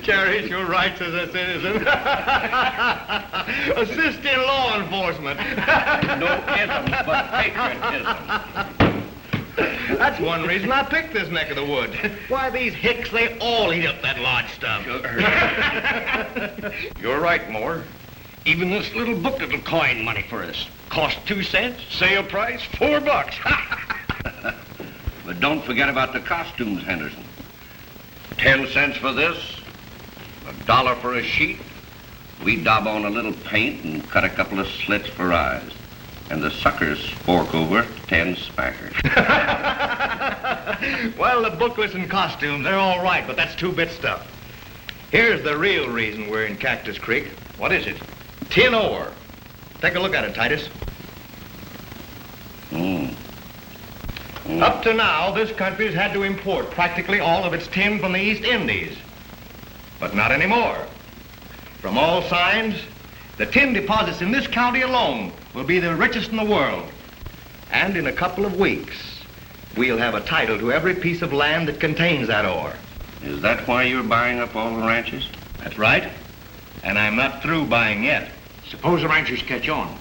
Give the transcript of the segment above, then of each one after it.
Cherish your rights as a citizen. Assist in law enforcement. No isms, but patriotism. That's one reason I picked this neck of the woods. Why, these hicks, they all eat up that lodge stuff. You're right, Moore. Even this little booklet will coin money for us. Cost 2 cents, sale price $4. But don't forget about the costumes, Henderson. 10 cents for this, $1 for a sheet. We daub on a little paint and cut a couple of slits for eyes. And the suckers fork over 10 spackers. Well, the booklets and costumes, they're all right, but that's 2-bit stuff. Here's the real reason we're in Cactus Creek. What is it? Tin ore. Take a look at it, Titus. Up to now, this country's had to import practically all of its tin from the East Indies. But not anymore. From all signs, the tin deposits in this county alone will be the richest in the world. And in a couple of weeks, we'll have a title to every piece of land that contains that ore. Is that why you're buying up all the ranches? That's right. And I'm not through buying yet. Suppose the ranchers catch on.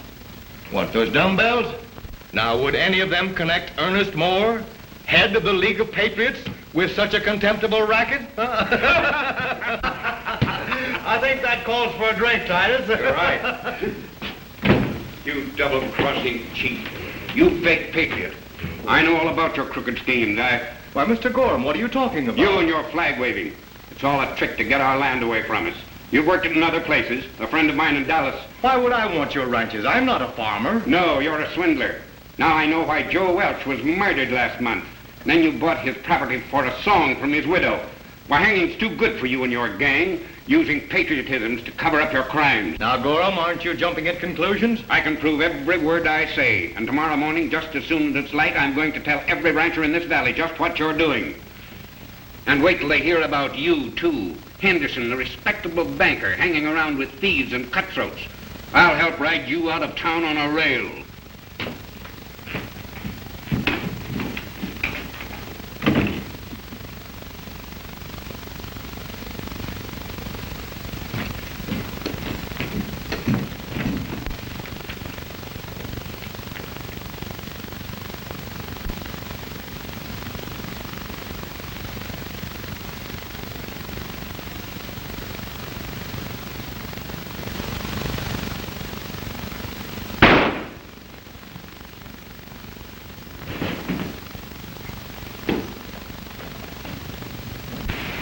What, those dumbbells? Now, would any of them connect Ernest Moore, head of the League of Patriots, with such a contemptible racket? I think that calls for a drink, Titus. You're right. You double-crossing cheat. You fake patriot. I know all about your crooked schemes. Why, Mr. Gorham, what are you talking about? You and your flag waving. It's all a trick to get our land away from us. You've worked it in other places. A friend of mine in Dallas. Why would I want your ranches? I'm not a farmer. No, you're a swindler. Now I know why Joe Welch was murdered last month. Then you bought his property for a song from his widow. Why, hanging's too good for you and your gang, using patriotisms to cover up your crimes. Now, Gorham, aren't you jumping at conclusions? I can prove every word I say. And tomorrow morning, just as soon as it's light, I'm going to tell every rancher in this valley just what you're doing. And wait till they hear about you, too. Henderson, the respectable banker, hanging around with thieves and cutthroats. I'll help ride you out of town on a rail.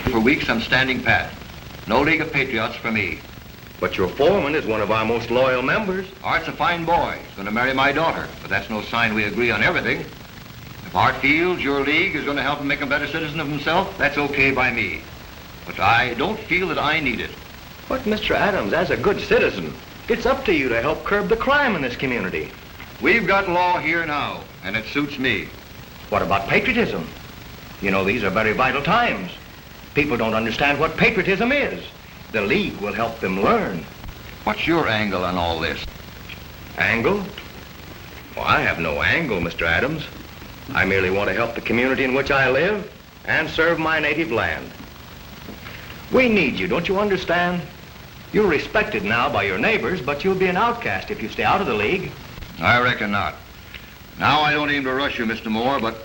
For weeks, I'm standing pat. No League of Patriots for me. But your foreman is one of our most loyal members. Art's a fine boy. He's going to marry my daughter, but that's no sign we agree on everything. If Art feels your league is going to help him make a better citizen of himself, that's okay by me. But I don't feel that I need it. But, Mr. Adams, as a good citizen, it's up to you to help curb the crime in this community. We've got law here now, and it suits me. What about patriotism? You know, these are very vital times. People don't understand what patriotism is. The League will help them learn. What's your angle on all this? Angle? Well, I have no angle, Mr. Adams. I merely want to help the community in which I live and serve my native land. We need you, don't you understand? You're respected now by your neighbors, but you'll be an outcast if you stay out of the League. I reckon not. Now I don't aim to rush you, Mr. Moore, but,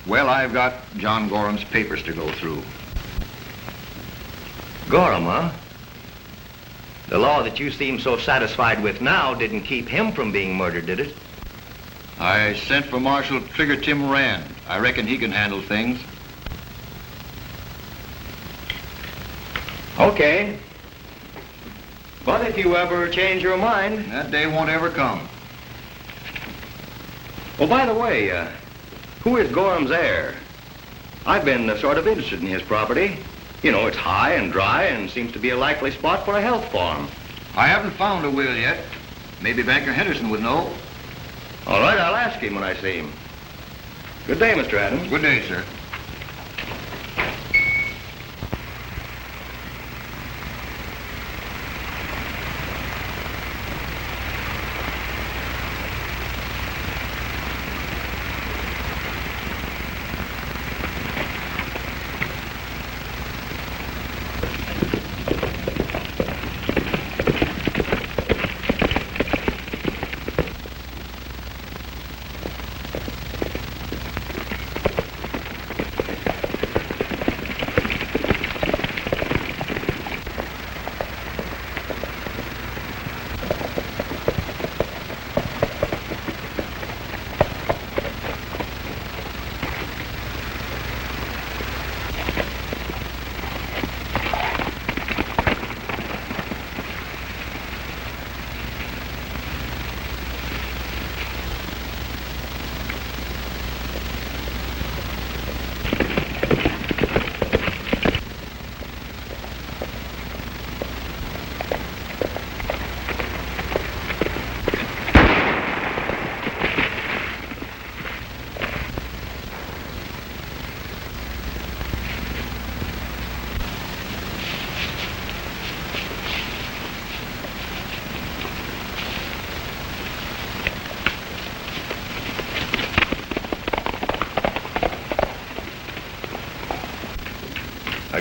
well, I've got John Gorham's papers to go through. Gorham, huh? The law that you seem so satisfied with now didn't keep him from being murdered, did it? I sent for Marshal Trigger Tim Rand. I reckon he can handle things. Okay. But if you ever change your mind... That day won't ever come. Well, by the way, who is Gorham's heir? I've been sort of interested in his property. You know, it's high and dry and seems to be a likely spot for a health farm. I haven't found a will yet. Maybe Banker Henderson would know. All right, I'll ask him when I see him. Good day, Mr. Adams. Good day, sir.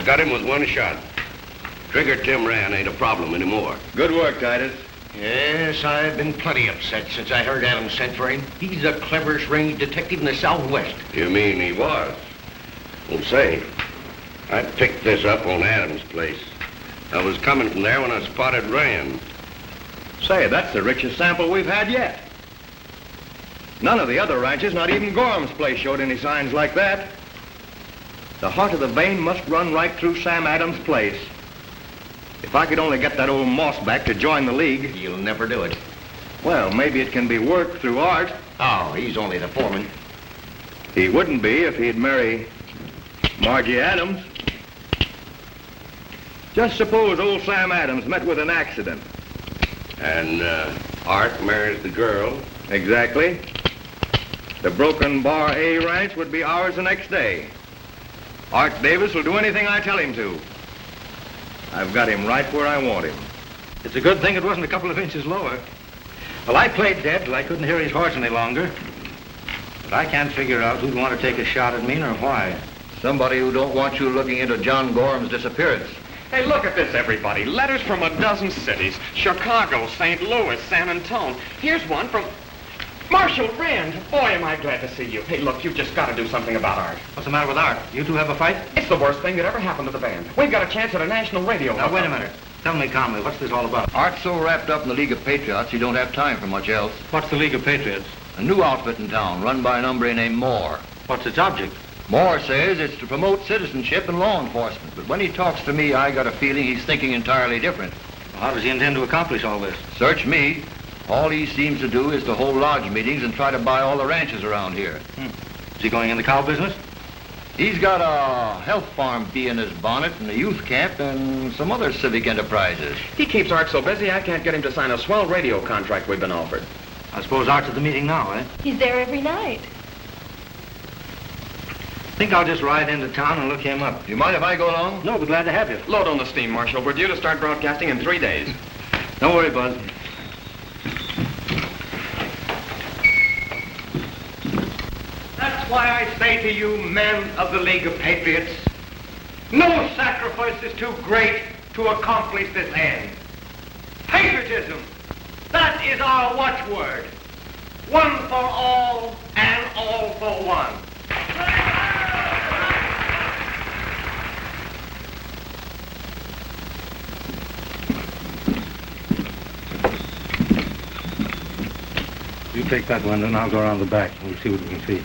got him with one shot. Trigger Tim ran ain't a problem anymore. Good work, Titus. Yes, I've been plenty upset since I heard Adams sent for him. He's the cleverest range detective in the Southwest. You mean he was? Well, say, I picked this up on Adams' place. I was coming from there when I spotted Rand. Say, that's the richest sample we've had yet. None of the other ranches, not even Gorham's place, showed any signs like that. The heart of the vein must run right through Sam Adams' place. If I could only get that old Moss back to join the league. You'll never do it. Well, maybe it can be worked through Art. Oh, he's only the foreman. He wouldn't be if he'd marry Margie Adams. Just suppose old Sam Adams met with an accident. And Art marries the girl. Exactly. The Broken Bar A ranch would be ours the next day. Art Davis will do anything I tell him to. I've got him right where I want him. It's a good thing it wasn't a couple of inches lower. Well, I played dead till I couldn't hear his horse any longer. But I can't figure out who'd want to take a shot at me nor why. Somebody who don't want you looking into John Gorham's disappearance. Hey, look at this, everybody. Letters from a dozen cities. Chicago, St. Louis, San Antonio. Here's one from Marshall Rand. Boy, am I glad to see you. Hey, look, you've just got to do something about Art. What's the matter with Art? You two have a fight? It's the worst thing that ever happened to the band. We've got a chance at a national radio. Now, wait a minute. Tell me calmly, what's this all about? Art's so wrapped up in the League of Patriots, he don't have time for much else. What's the League of Patriots? A new outfit in town, run by an hombre named Moore. What's its object? Moore says it's to promote citizenship and law enforcement. But when he talks to me, I got a feeling he's thinking entirely different. Well, how does he intend to accomplish all this? Search me. All he seems to do is to hold lodge meetings and try to buy all the ranches around here. Is he going in the cow business? He's got a health farm bee in his bonnet and a youth camp and some other civic enterprises. He keeps Art so busy, I can't get him to sign a swell radio contract we've been offered. I suppose Art's at the meeting now, eh? He's there every night. I think I'll just ride into town and look him up. Do you mind if I go along? No, we're glad to have you. Load on the steam, Marshal. We're due to start broadcasting in 3 days. Don't worry, Buzz. That's why I say to you, men of the League of Patriots, no sacrifice is too great to accomplish this end. Patriotism, that is our watchword. One for all and all for one. You take that one, and I'll go around the back. We'll see what we can see.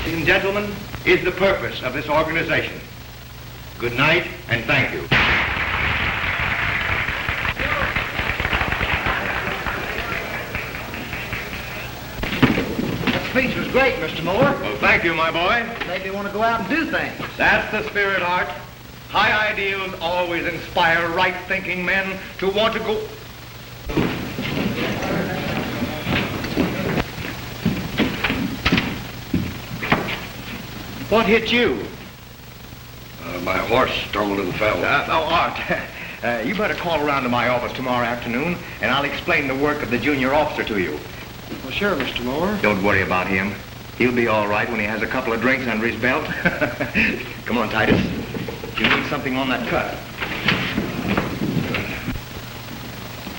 Ladies and gentlemen, is the purpose of this organization. Good night, and thank you. That speech was great, Mr. Moore. Well, thank you, my boy. Made me want to go out and do things. That's the spirit, Art. High ideals always inspire right-thinking men to want to go... What hit you? My horse stumbled and fell. Art, you better call around to my office tomorrow afternoon, and I'll explain the work of the junior officer to you. Well, sure, Mr. Moore. Don't worry about him. He'll be all right when he has a couple of drinks under his belt. Come on, Titus. You need something on that cut.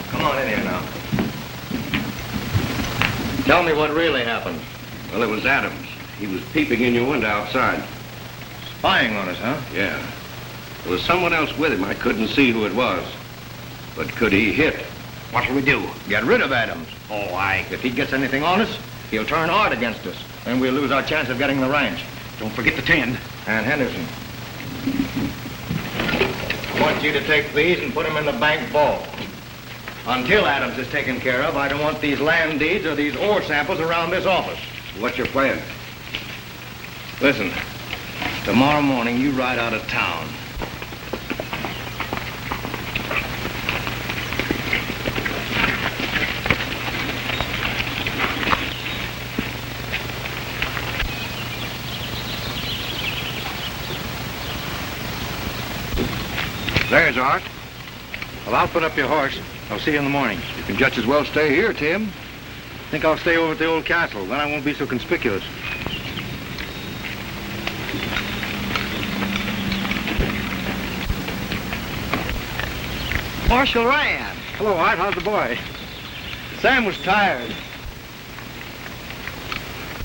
Come on in here now. Tell me what really happened. Well, it was Adams. He was peeping in your window outside. Spying on us, huh? Yeah. There was someone else with him. I couldn't see who it was. But could he hit? What shall we do? Get rid of Adams. Oh, if he gets anything on us, he'll turn hard against us. Then we'll lose our chance of getting the ranch. Don't forget the tin. And Henderson. I want you to take these and put them in the bank vault. Until Adams is taken care of, I don't want these land deeds or these ore samples around this office. What's your plan? Listen, tomorrow morning you ride out of town. There's Art. Well, I'll put up your horse. I'll see you in the morning. You can just as well stay here, Tim. Think I'll stay over at the old castle. Then I won't be so conspicuous. Marshal Rand. Hello, Art. How's the boy? Sam was tired.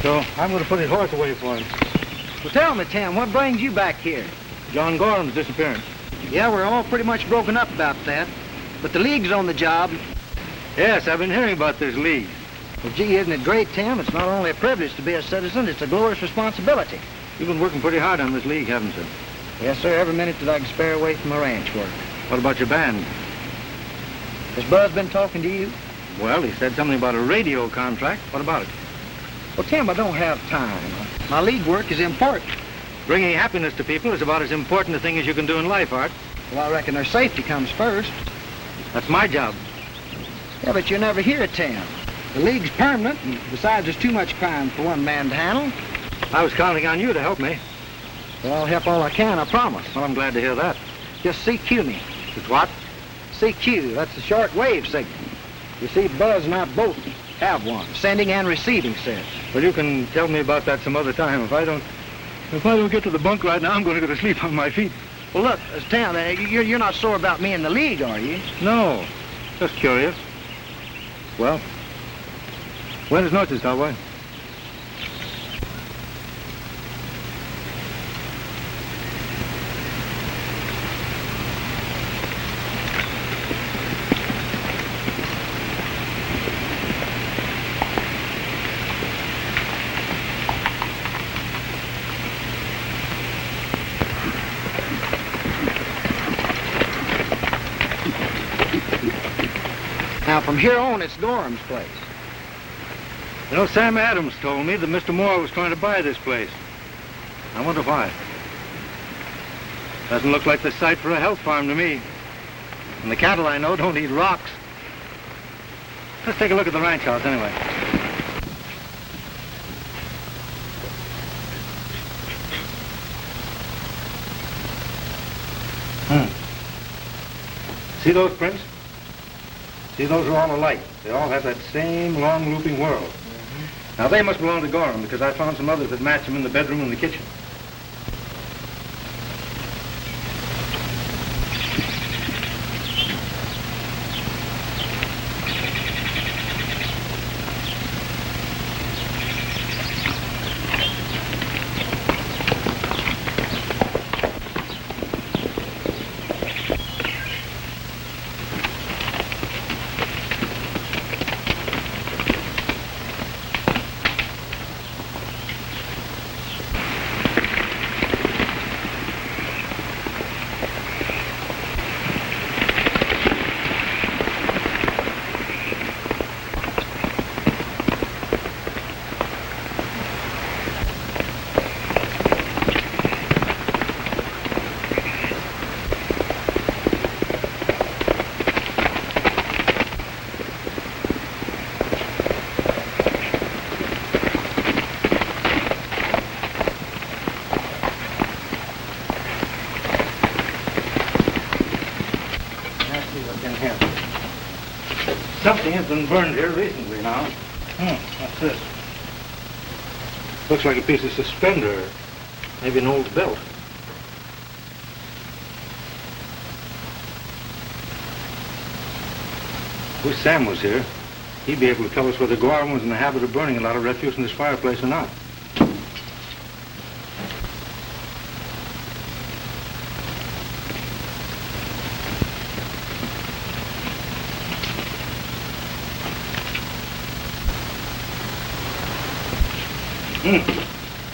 So I'm going to put his horse away for him. Well, tell me, Tim, what brings you back here? John Gorham's disappearance. Yeah, we're all pretty much broken up about that. But the League's on the job. Yes, I've been hearing about this league. Well, gee, isn't it great, Tim? It's not only a privilege to be a citizen, it's a glorious responsibility. You've been working pretty hard on this league, haven't you? Yes, sir, every minute that I can spare away from my ranch work. What about your band? Has Buzz been talking to you? Well, he said something about a radio contract. What about it? Well, Tim, I don't have time. My league work is important. Bringing happiness to people is about as important a thing as you can do in life, Art. Well, I reckon their safety comes first. That's my job. Yeah, but you never hear it, Tim. The League's permanent, and besides, there's too much crime for one man to handle. I was counting on you to help me. Well, I'll help all I can, I promise. Well, I'm glad to hear that. Just CQ me. It's what? CQ, that's the short wave signal. You see, Buzz and I both have one, sending and receiving sets. Well, you can tell me about that some other time. If I don't get to the bunk right now, I'm going to go to sleep on my feet. Well, look, Tim, you're not sore about me and the League, are you? No, just curious. Well, buenas noches, cowboy. Now, from here on, it's Gorham's place. You know, Sam Adams told me that Mr. Moore was trying to buy this place. I wonder why. Doesn't look like the site for a health farm to me. And the cattle I know don't eat rocks. Let's take a look at the ranch house anyway. See those prints? See, those are all alike. They all have that same long looping whorl. Now, they must belong to Gorham because I found some others that match them in the bedroom and the kitchen. has been burned here recently now. What's this? Looks like a piece of suspender. Maybe an old belt. Wish Sam was here. He'd be able to tell us whether Gorham was in the habit of burning a lot of refuse in this fireplace or not.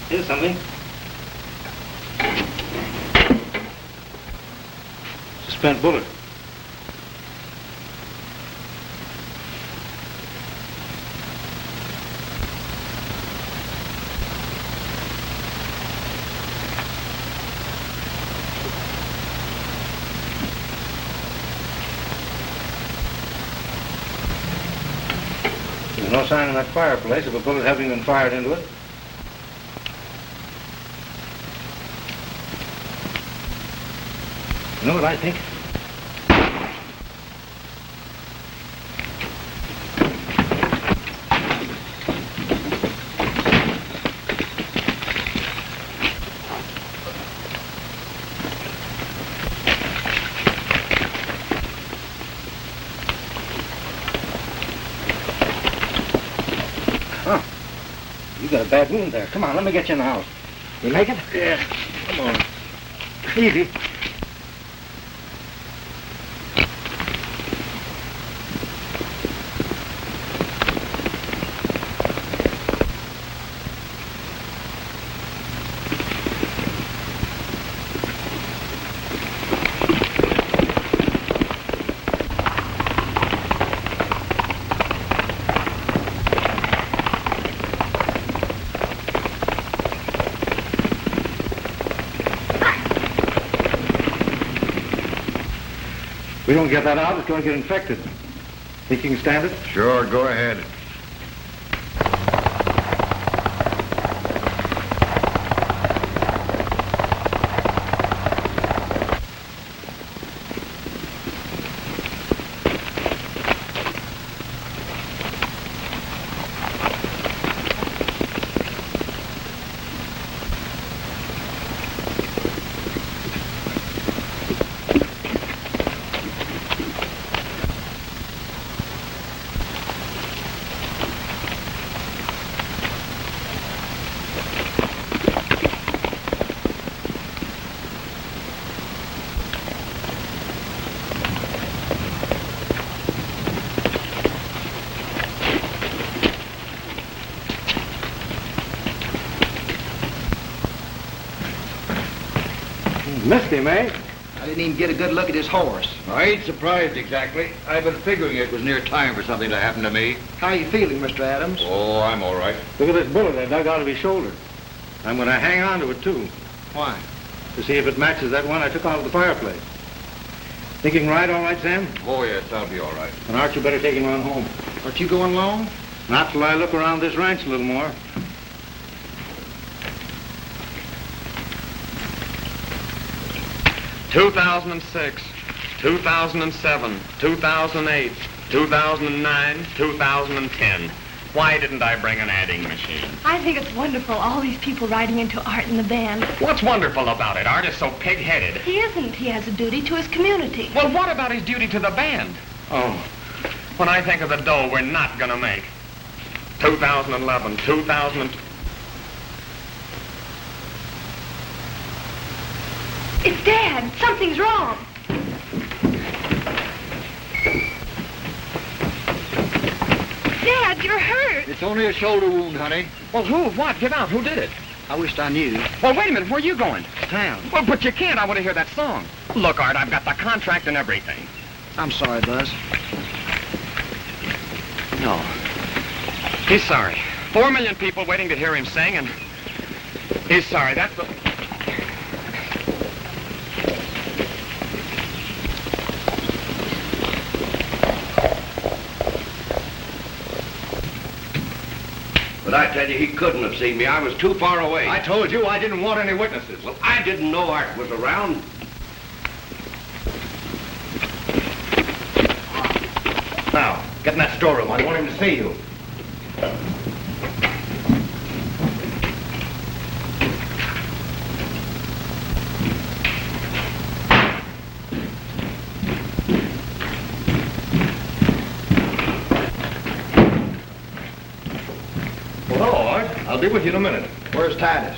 Here's something. It's a spent bullet. There's no sign in that fireplace of a bullet having been fired into it. You know what I think? Huh. You got a bad wound there. Come on, let me get you in the house. You make it? Yeah. Come on. Easy. We don't get that out, it's going to get infected. Think you can stand it? Sure, go ahead. Missed him, eh? I didn't even get a good look at his horse. I ain't surprised exactly. I've been figuring it was near time for something to happen to me. How are you feeling, Mr. Adams? Oh, I'm all right. Look at this bullet I dug out of his shoulder. I'm going to hang on to it, too. Why? To see if it matches that one I took out of the fireplace. Think you can ride all right, Sam? Oh, yes, I'll be all right. Then Art, you better take him on home. Aren't you going long? Not till I look around this ranch a little more. "2006, 2007, 2008, 2009, 2010. Why didn't I bring an adding machine? I think it's wonderful, all these people riding into Art and the band. What's wonderful about it? Art is so pig-headed. He isn't. He has a duty to his community. Well, what about his duty to the band? Oh, when I think of the dough we're not gonna make. 2011, 2000... It's Dad. Something's wrong. Dad, you're hurt. It's only a shoulder wound, honey. Well, who? What? Get out. Who did it? I wished I knew. Well, wait a minute. Where are you going? Town. Well, but you can't. I want to hear that song. Look, Art, I've got the contract and everything. I'm sorry, Buzz. No. He's sorry. 4 million people waiting to hear him sing, and he's sorry. That's the... But I tell you, he couldn't have seen me. I was too far away. I told you I didn't want any witnesses. Well, I didn't know Art was around. Now, Get in that storeroom. I want him to see you. Well, hello, Art. I'll be with you in a minute. Where's Titus?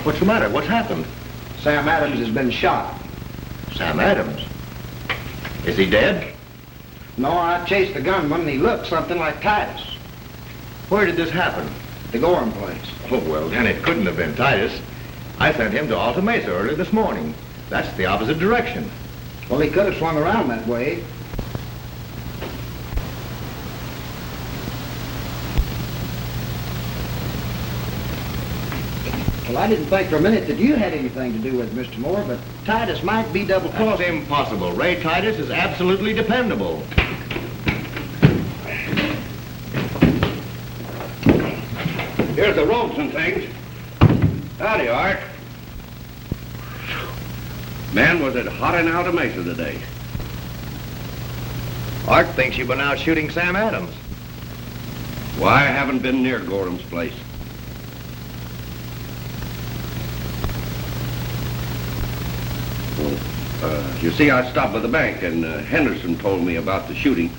What's the matter? What's happened? Sam Adams has been shot. Sam Adams? Is he dead? No, I chased the gunman and he looked something like Titus. Where did this happen? The Gorham place. Oh, well, then it couldn't have been Titus. I sent him to Alta Mesa early this morning. That's the opposite direction. Well, he could have swung around that way. Well, I didn't think for a minute that you had anything to do with it, Mr. Moore, but Titus might be That's double-crossed. impossible. Ray Titus is absolutely dependable. Here's the ropes and things. Howdy, Art. Man, was it hot in Alta Mesa today. Art thinks you've been out shooting Sam Adams. Why, I haven't been near Gorham's place. You see, I stopped by the bank, and Henderson told me about the shooting.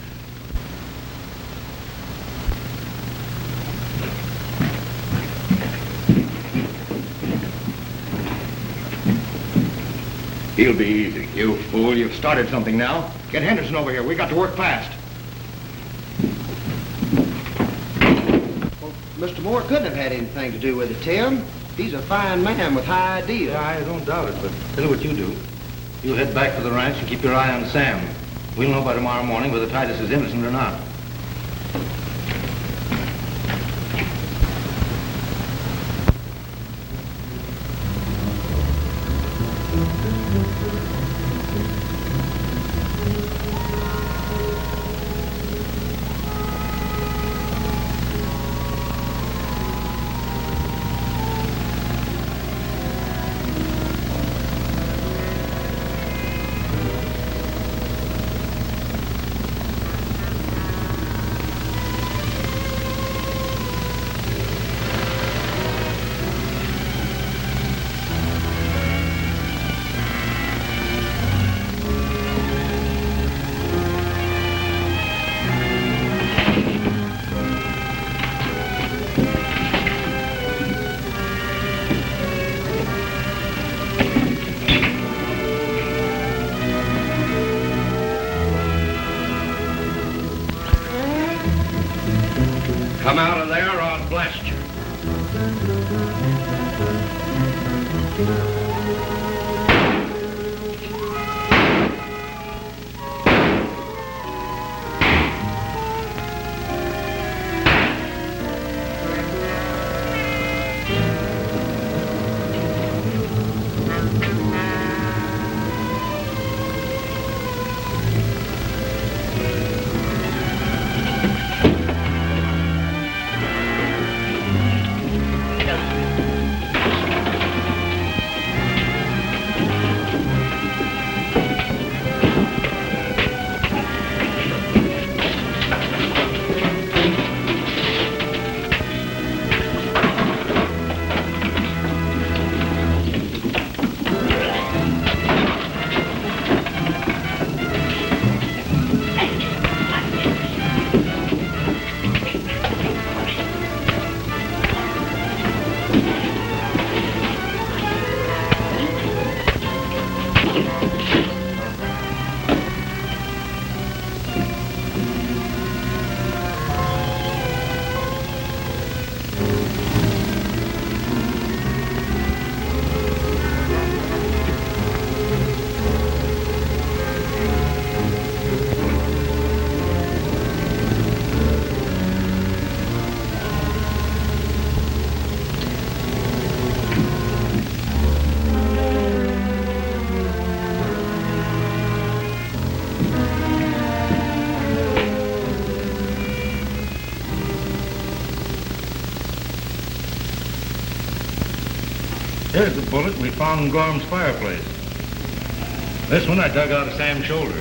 He'll be easy. You fool, you've started something now. Get Henderson over here. We got to work fast. Well, Mr. Moore couldn't have had anything to do with it, Tim. He's a fine man with high ideals. Yeah, I don't doubt it, but tell you what you do. You head back to the ranch and keep your eye on Sam. We'll know by tomorrow morning whether Titus is innocent or not. Come out of there or I'll blast you. Here's the bullet we found in Gorham's fireplace. This one I dug out of Sam's shoulder.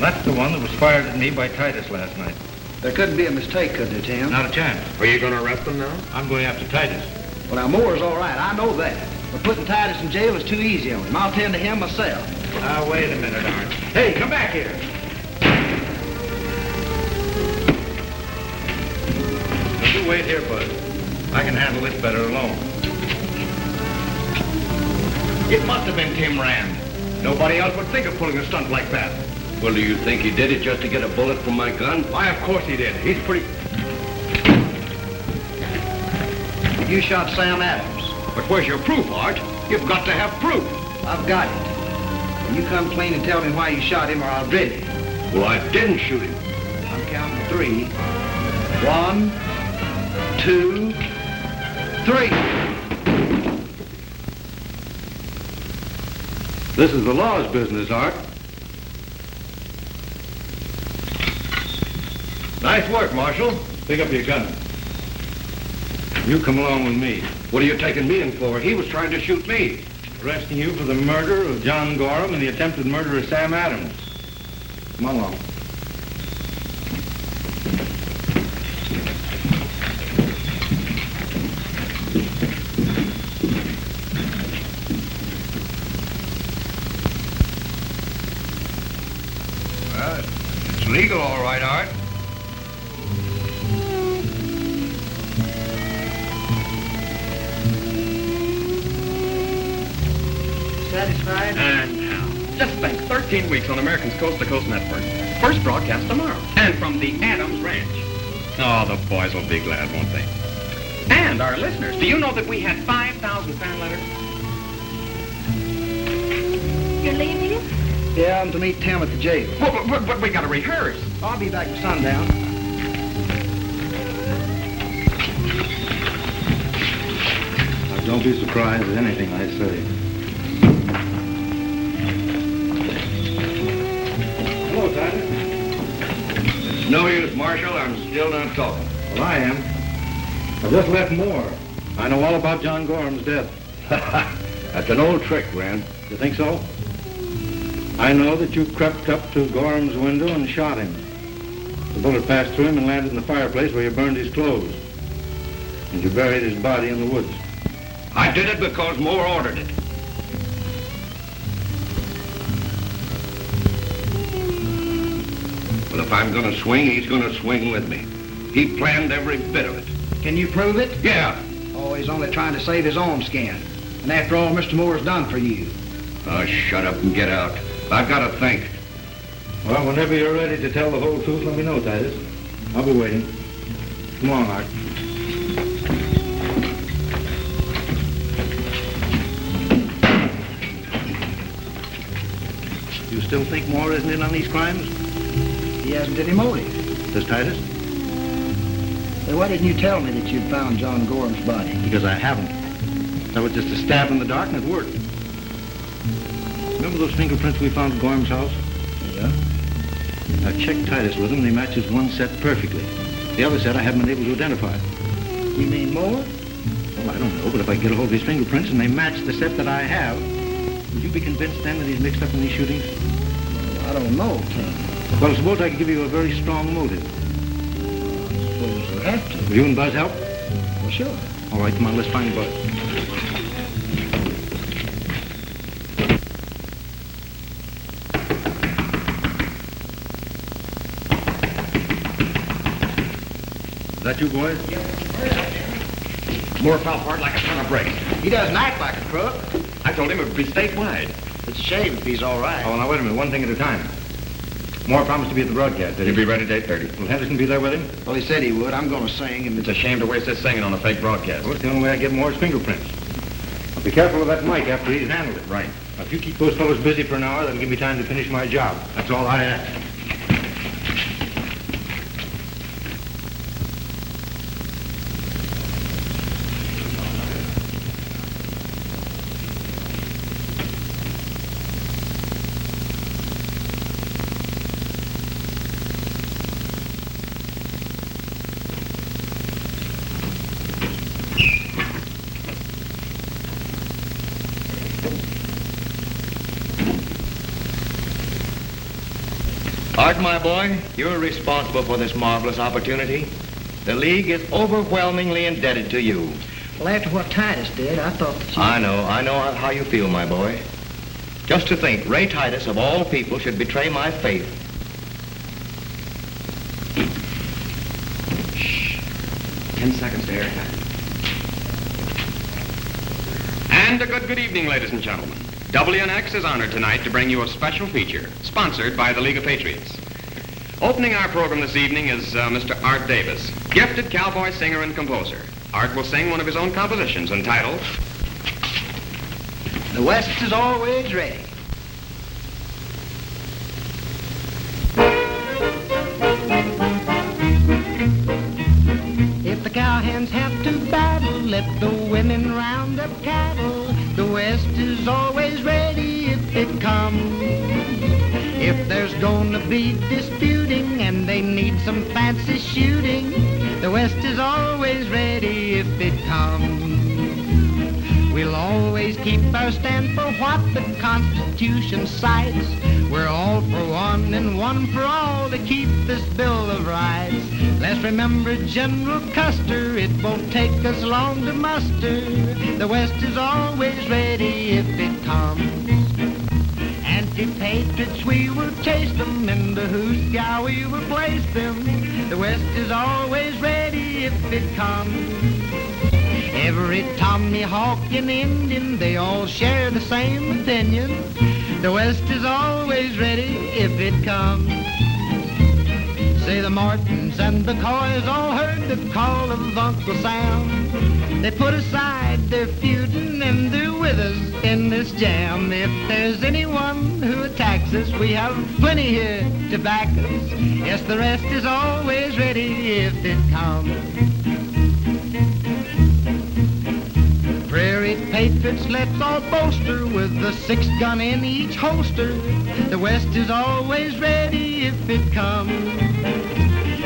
That's the one that was fired at me by Titus last night. There couldn't be a mistake, could there, Tim? Not a chance. Are you going to arrest them now? I'm going after Titus. Well, now, Moore's all right. I know that. But putting Titus in jail is too easy on him. I'll tend to him myself. Now, wait a minute, Art. Hey, come back here. You wait here, Bud. I can handle this better alone. It must have been Tim Rand. Nobody else would think of pulling a stunt like that. Well, do you think he did it just to get a bullet from my gun? Why, of course he did. He's pretty... You shot Sam Adams. But where's your proof, Art? You've got to have proof. I've got it. And you come clean and tell me why you shot him or I'll drill you. Well, I didn't shoot him. I'm counting 3. 1, 2, 3. This is the law's business, Art. Nice work, Marshal. Pick up your gun. You come along with me. What are you taking me in for? He was trying to shoot me. Arresting you for the murder of John Gorham and the attempted murder of Sam Adams. Come along. Well, it's legal, all right, Art. Satisfied? And now, just think, 13 weeks on American's Coast to Coast Network. First broadcast tomorrow. And from the Adams Ranch. Oh, the boys will be glad, won't they? And our listeners, do you know that we had 5,000 fan letters? You're leaving? Yeah, I'm to meet Tim at the jail. But we got to rehearse. I'll be back at sundown. Now, don't be surprised at anything I say. Hello, Titus. It's no use, Marshal. I'm still not talking. Well, I am. I just left Moore. I know all about John Gorham's death. That's an old trick, Rand. You think so? I know that you crept up to Gorham's window and shot him. The bullet passed through him and landed in the fireplace where you burned his clothes. And you buried his body in the woods. I did it because Moore ordered it. Well, if I'm going to swing, he's going to swing with me. He planned every bit of it. Can you prove it? Yeah. Oh, he's only trying to save his own skin. And after all Mr. Moore's done for you. Oh, shut up and get out. I've got to think. Well, whenever you're ready to tell the whole truth, let me know, Titus. I'll be waiting. Come on, Art. You still think Moore isn't in on these crimes? He hasn't any motive. Does Titus? Then why didn't you tell me that you'd found John Gorham's body? Because I haven't. That was just a stab in the dark and it worked. Remember those fingerprints we found at Gorham's house? Yeah. I checked Titus with them and they match his one set perfectly. The other set I haven't been able to identify. You mean Moore? Well, I don't know, but if I get a hold of his fingerprints and they match the set that I have, would you be convinced then that he's mixed up in these shootings? Well, I don't know, Tim. Well, suppose I could give you a very strong motive. Suppose we'll have to. Will you and Buzz help? Well, sure. All right, come on, let's find Buzz. Is that you, boys? Moore fell hard like a ton of bricks. He doesn't act like a crook. I told him it would be statewide. It's a shame if he's all right. Oh, now, wait a minute. One thing at a time. Moore promised to be at the broadcast, did he? He'll be ready at 8:30. Will Henderson be there with him? Well, he said he would. I'm going to sing, and It's a shame to waste this singing on a fake broadcast. Well, it's the only way I get Moore's fingerprints. I'll be careful of that mic after he's handled it. Right. Now, if you keep those fellows busy for an hour, that'll give me time to finish my job. That's all I ask. Art, my boy, you're responsible for this marvelous opportunity. The League is overwhelmingly indebted to you. Well, after what Titus did, I thought that you... I know how you feel, my boy. Just to think, Ray Titus, of all people, should betray my faith. Shh. 10 seconds to airtime. And a good evening, ladies and gentlemen. WNX is honored tonight to bring you a special feature, sponsored by the League of Patriots. Opening our program this evening is Mr. Art Davis, gifted cowboy singer and composer. Art will sing one of his own compositions entitled, The West is Always Ready. If the cowhands have to battle, let the women round up cattle. The West is always ready if it comes. If there's gonna be disputing and they need some fancy shooting, the West is always ready if it comes. We'll always keep our stand for what the Constitution cites. We're all for one and one for all to keep this Bill of Rights. Let's remember General Custer, it won't take us long to muster. The West is always ready if it comes. Anti-patriots, we will chase them, in the who's-ya we will place them. The West is always ready if it comes. Every Tommy Hawk and Indian, they all share the same opinion. The West is always ready if it comes. Say the Martins and the Coys all heard the call of Uncle Sam. They put aside their feuding and they're with us in this jam. If there's anyone who attacks us, we have plenty here to back us. Yes, the rest is always ready if it comes. Prairie patriots, let's all bolster with the 6-gun in each holster. The West is always ready if it comes.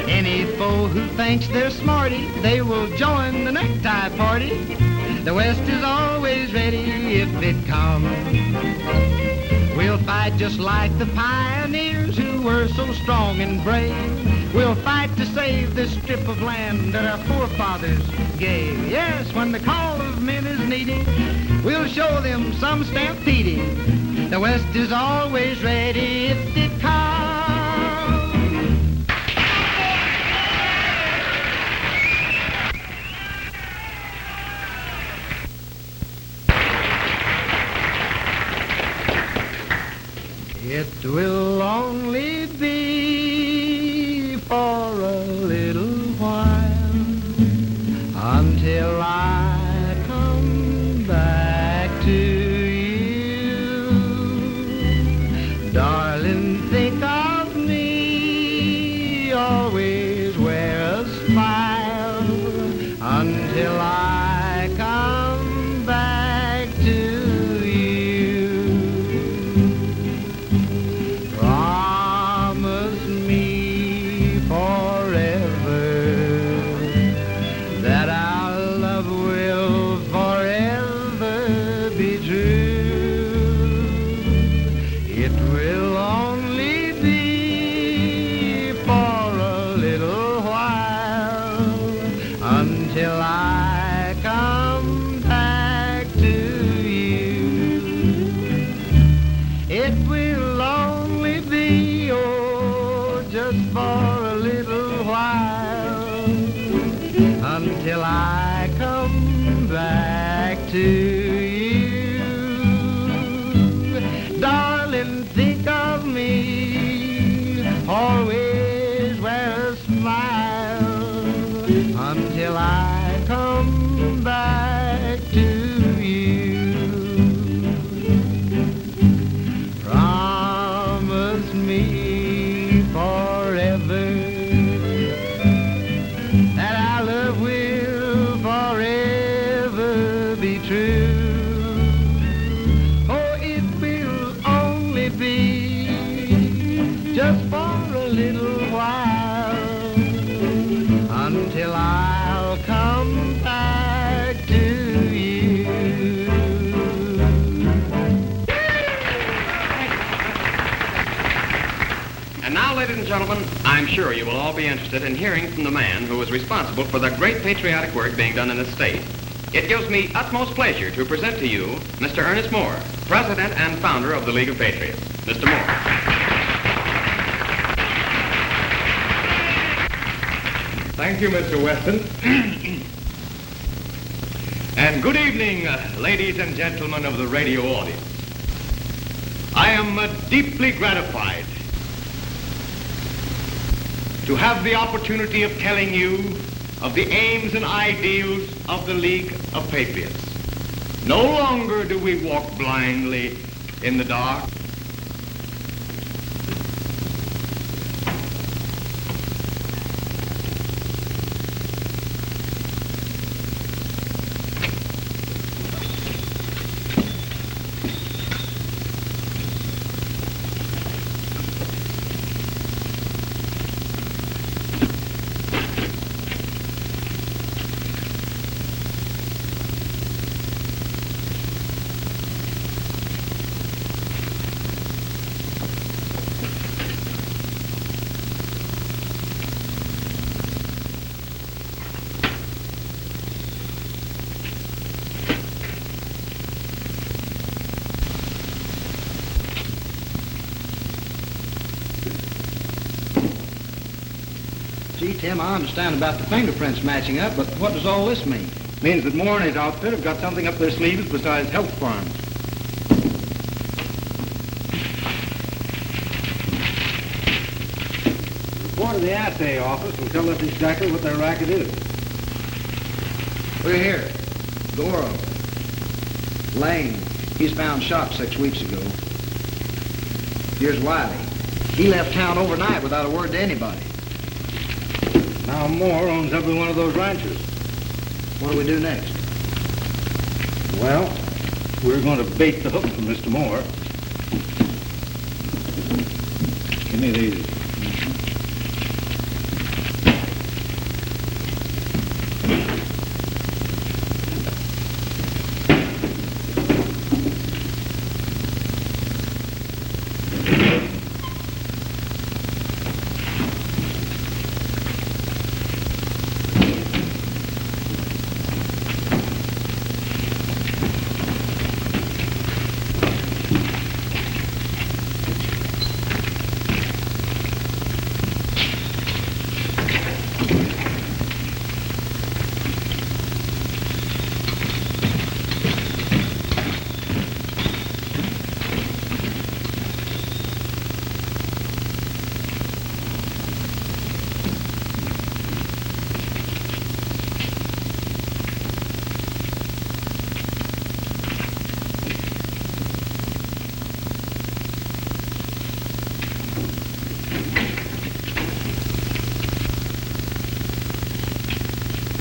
Any foe who thinks they're smarty, they will join the necktie party. The West is always ready if it comes. We'll fight just like the pioneers who were so strong and brave. We'll fight to save this strip of land that our forefathers gave. Yes, when the call of men is needed, we'll show them some stampeding. The West is always ready if it comes. It will only be for a little while until I come back to you. Darling, think of me, always wear a smile until I come back to you. Until I come back to you. It will only be, oh, just for a little while. Until I come back to you. Darling, think of me, always wear a smile. Until I come back to you. Promise me forever that our love will forever be true. gentlemen, I'm sure you will all be interested in hearing from the man who is responsible for the great patriotic work being done in this state. It gives me utmost pleasure to present to you Mr. Ernest Moore, President and founder of the League of Patriots. Mr. Moore. Thank you, Mr. Weston. And good evening, ladies and gentlemen of the radio audience. I am deeply gratified to have the opportunity of telling you of the aims and ideals of the League of Patriots. No longer do we walk blindly in the dark. Gee, Tim, I understand about the fingerprints matching up, but what does all this mean? Means that Moore and his outfit have got something up their sleeves besides health farms. The report of the assay office will tell us exactly what their racket is. We're here. Goro. Lane. He's found shot 6 weeks ago. Here's Wiley. He left town overnight without a word to anybody. Now Moore owns every one of those ranches. What do we do next? Well, we're going to bait the hook for Mr. Moore. Give me these.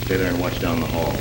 Stay there and watch down the hall.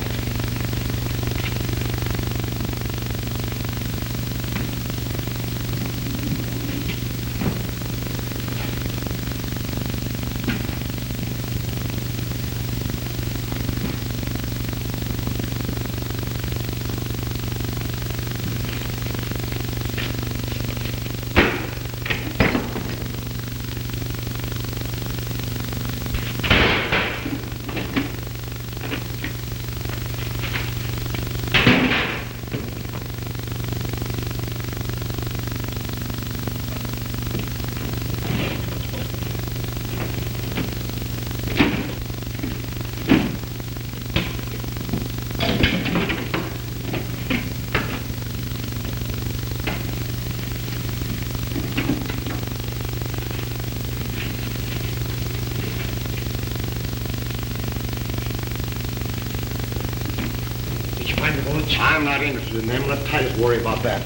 I'm not interested in them. Let Titus worry about that.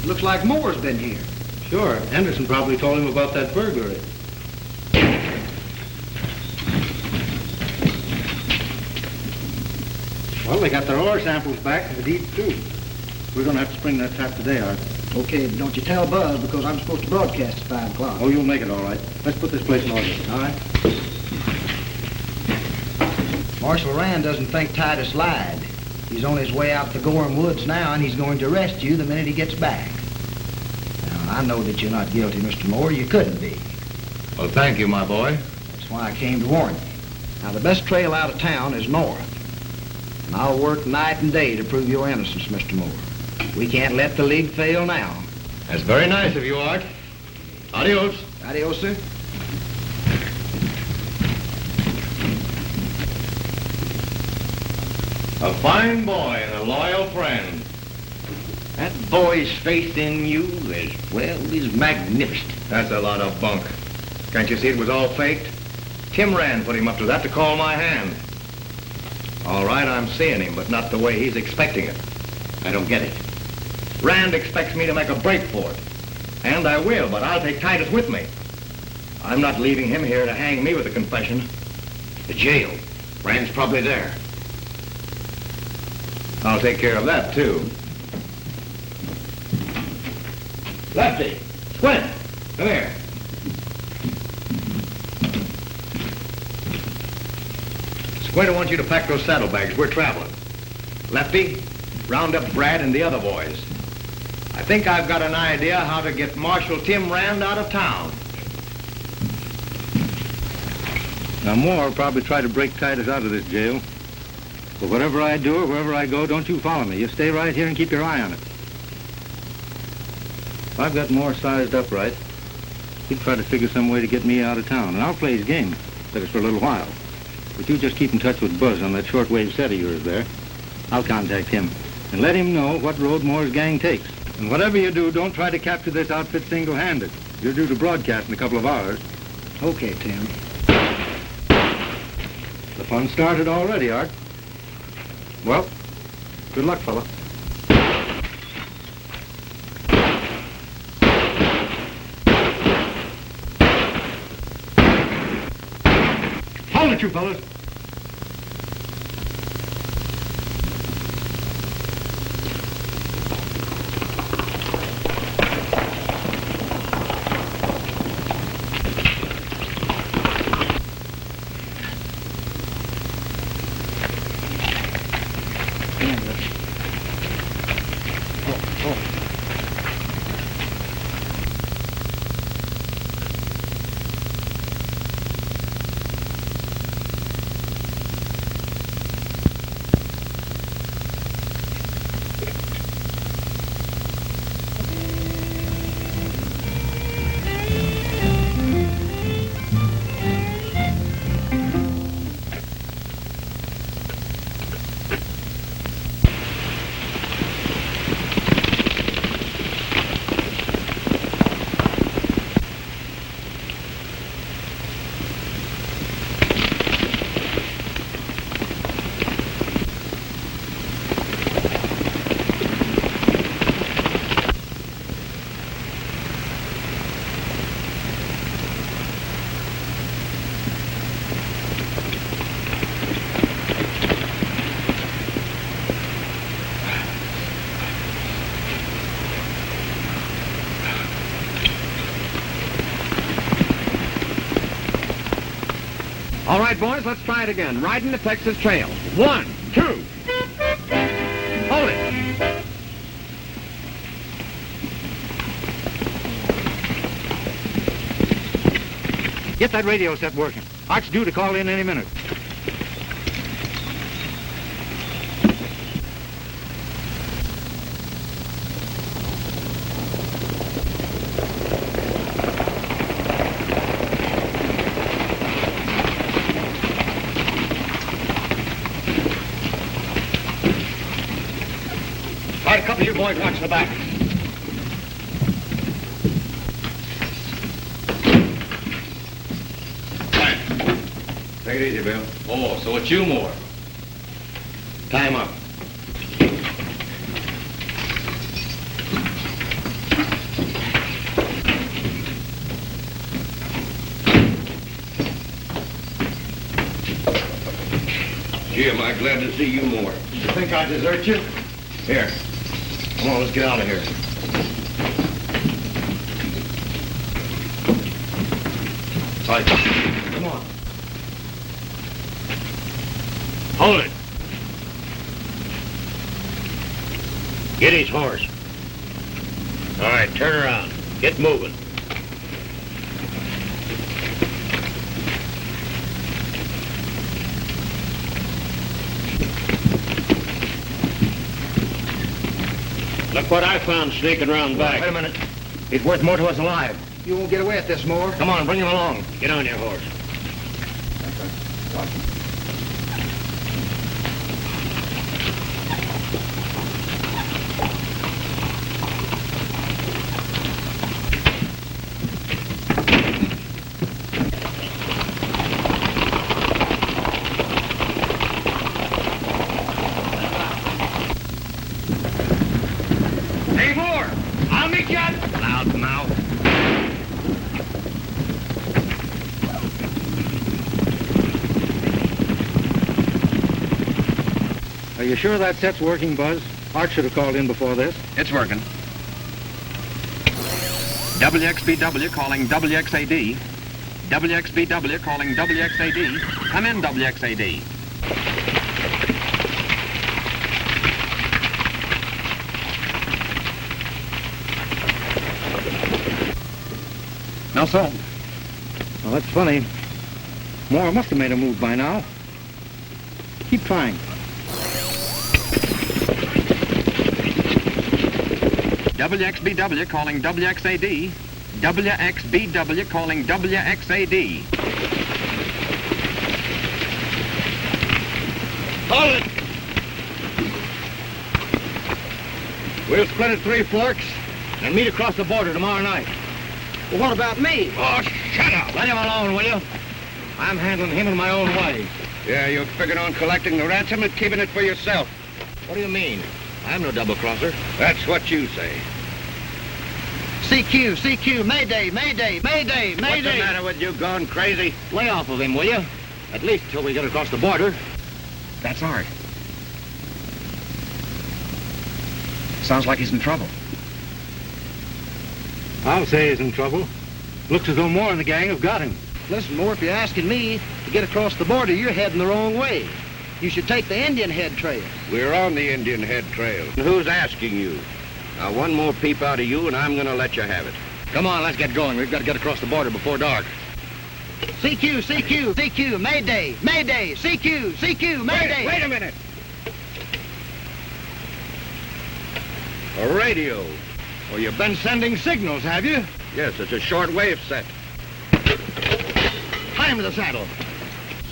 Looks like Moore's been here. Sure. Henderson probably told him about that burglary. Well, they got their ore samples back for the deep, too. We're going to have to spring that tap today, Art. Okay, but don't you tell Buzz because I'm supposed to broadcast at 5 o'clock. Oh, you'll make it all right. Let's put this place in order. All right. Marshal Rand doesn't think Titus lied. He's on his way out to Gorham Woods now, and he's going to arrest you the minute he gets back. Now, I know that you're not guilty, Mr. Moore. You couldn't be. Well, thank you, my boy. That's why I came to warn you. Now, the best trail out of town is north. And I'll work night and day to prove your innocence, Mr. Moore. We can't let the League fail now. That's very nice of you, Art. Adios. Adios, sir. A fine boy and a loyal friend. That boy's faith in you is magnificent. That's a lot of bunk. Can't you see it was all faked? Tim Rand put him up to that to call my hand. All right, I'm seeing him, but not the way he's expecting it. I don't get it. Rand expects me to make a break for it. And I will, but I'll take Titus with me. I'm not leaving him here to hang me with a confession. The jail. Rand's probably there. I'll take care of that, too. Lefty, Squint, come here. Squint, I want you to pack those saddlebags. We're traveling. Lefty, round up Brad and the other boys. I think I've got an idea how to get Marshal Tim Rand out of town. Now, Moore will probably try to break Titus out of this jail. But whatever I do or wherever I go, don't you follow me. You stay right here and keep your eye on it. If I've got Moore sized up right, he'd try to figure some way to get me out of town. And I'll play his game, that is for a little while. But you just keep in touch with Buzz on that shortwave set of yours there. I'll contact him and let him know what road Moore's gang takes. And whatever you do, don't try to capture this outfit single-handed. You're due to broadcast in a couple of hours. Okay, Tim. The fun started already, Art. Well, good luck, fella. Hold it, you fellas. All right, boys, let's try it again. Riding the Texas Trail. 1, 2. Hold it. Get that radio set working. Art's due to call in any minute. All right, a couple of you boys watch the back. Take it easy, Bill. Oh, so it's you, Moore. Tie him up. Gee, am I glad to see you more. You think I desert you? Here. Come on, let's get out of here. Right. Come on. Hold it. Get his horse. All right, turn around. Get moving. Look what I found sneaking around back. Wait a minute. He's worth more to us alive. You won't get away at this, Moore. Come on, bring him along. Get on your horse. Hey, Moore! I'll meet you at... Loud mouth. Are you sure that set's working, Buzz? Art should have called in before this. It's working. WXBW calling WXAD. WXBW calling WXAD. Come in, WXAD. No, sir. Well, that's funny. Moore must have made a move by now. Keep trying. WXBW calling WXAD. WXBW calling WXAD. Hold it! We'll split at Three Forks and meet across the border tomorrow night. Well, what about me? Oh, shut up! Let him alone, will you? I'm handling him in my own way. Yeah, you figured on collecting the ransom and keeping it for yourself. What do you mean? I'm no double-crosser. That's what you say. CQ, CQ, Mayday, Mayday, Mayday, What's Mayday. the matter with you, gone crazy? Lay off of him, will you? At least till we get across the border. That's Art. Sounds like he's in trouble. I'll say he's in trouble. Looks as though Moore and the gang have got him. Listen, Moore, if you're asking me to get across the border, you're heading the wrong way. You should take the Indian Head Trail. We're on the Indian Head Trail. Who's asking you? Now, one more peep out of you, and I'm going to let you have it. Come on, let's get going. We've got to get across the border before dark. CQ, CQ, CQ, Mayday, Mayday, CQ, CQ, Mayday. Wait a minute. A radio. Well, you've been sending signals, have you? Yes, it's a short-wave set. Tie him to the saddle.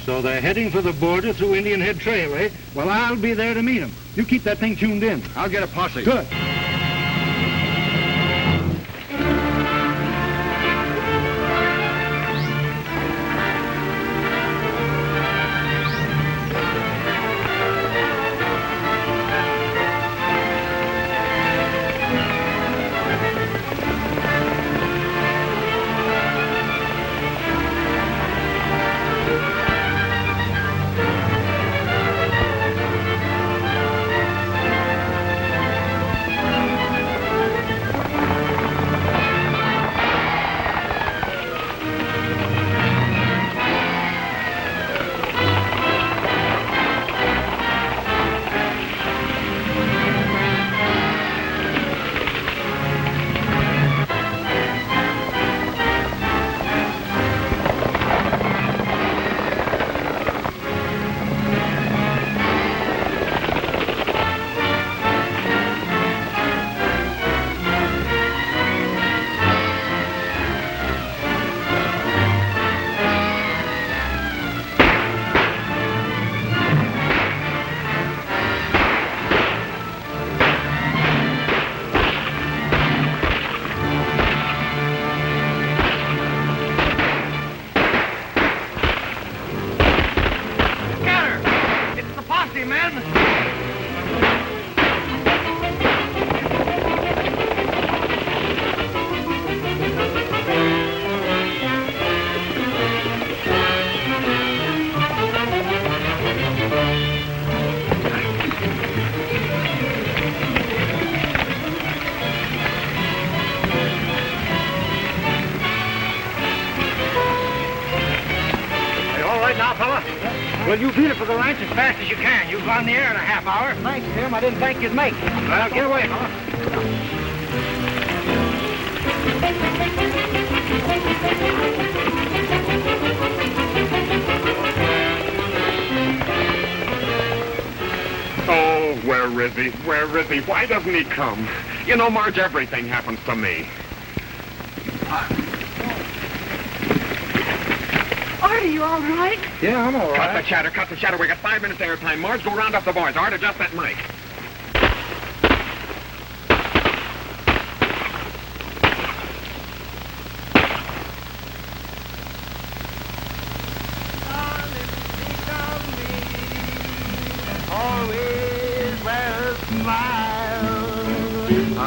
So they're heading for the border through Indian Head Trail, eh? Well, I'll be there to meet them. You keep that thing tuned in. I'll get a posse. Good. Well, you beat it for the ranch as fast as you can. You'll be on the air in a half hour. Thanks, Tim. I didn't think you'd make it. Well, get away, fella. Oh, where is he? Where is he? Why doesn't he come? You know, Marge, everything happens to me. Art, are you all right? Yeah, I'm all Cut the right. chatter, cut the chatter. We got 5 minutes airtime. Marge, go round up the boys. Art, adjust that mic. Always wear a smile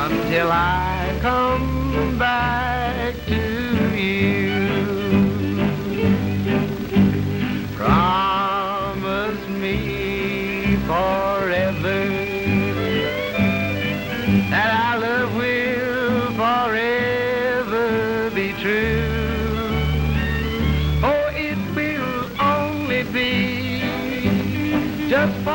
until I come back to you. Promise me forever that our love will forever be true. Oh, it will only be just for